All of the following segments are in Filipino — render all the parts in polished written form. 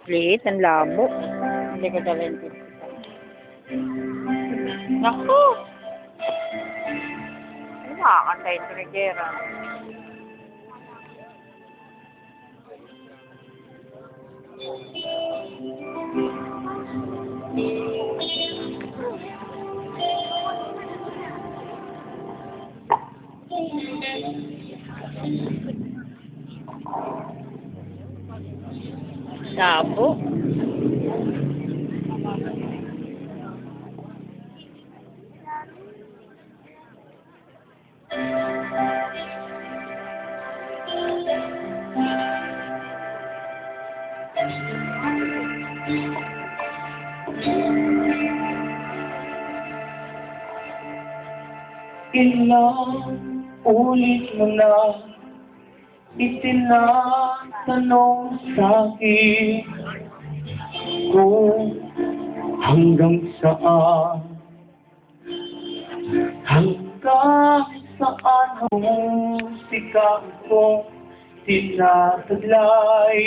Liit, ang labo. Hindi ko talented. Naku! Ano makakanta yung trigera? Labo. Ilang ulit mo na itinatanong sa'kin kung hanggang saan ang musika ko tinataglay.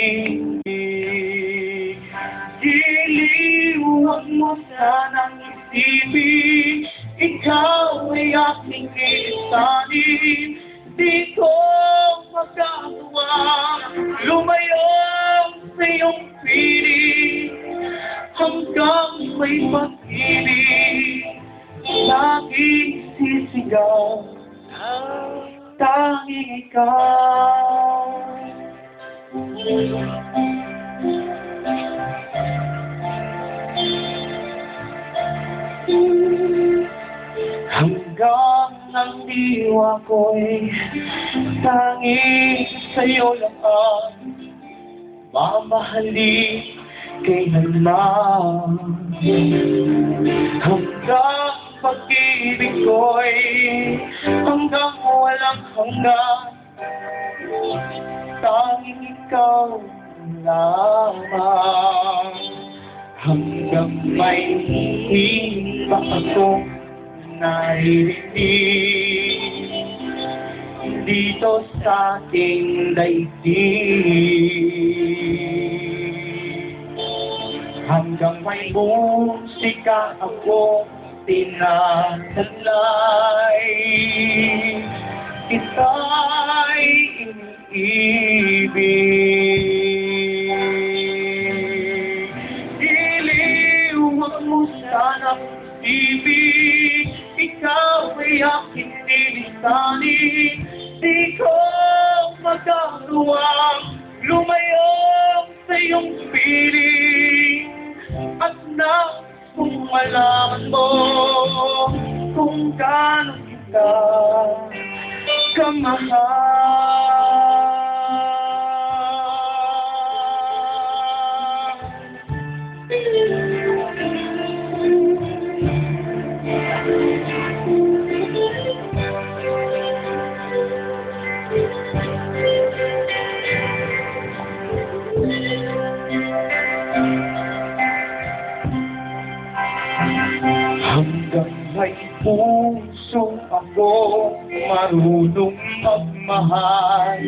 Dili, huwag mo sanang isipin, ikaw ay aking kilisanin. Di ko magagawa lumayo sa iyong piling hanggang may pag-ibig laging sisigaw, tanging ikaw. Hanggang ang diwa ko'y tanging sa'yo lang ang mamahalin kailanman. Hanggang pag-ibig ko'y hanggang walang hanggan, tanging ikaw lamang. Hanggang may hindi pa akong naririnig dito sa ating daigdig. Hanggang may musika ako tinataglay, kita'y iniibig. Huwag mo sanang ibig, ikaw ay aking nilisanin. Di ko magagawang lumayo sa iyong piling. At nais kong malaman mo kung gaano kita kamahal. Hanggang may puso ako marunong magmahal,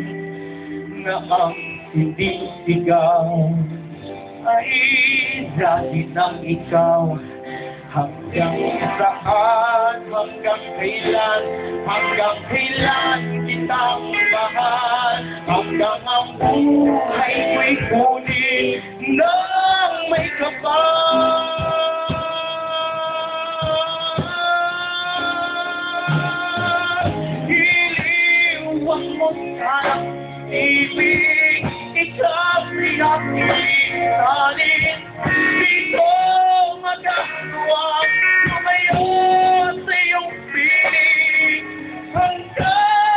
na ang hindi sigaw ay dahil ng ikaw. Hanggang saan, hanggang kailan kitang mahal, hanggang ang buhay ko'y kunin ng may kapal. Huwag mo sanang ibig,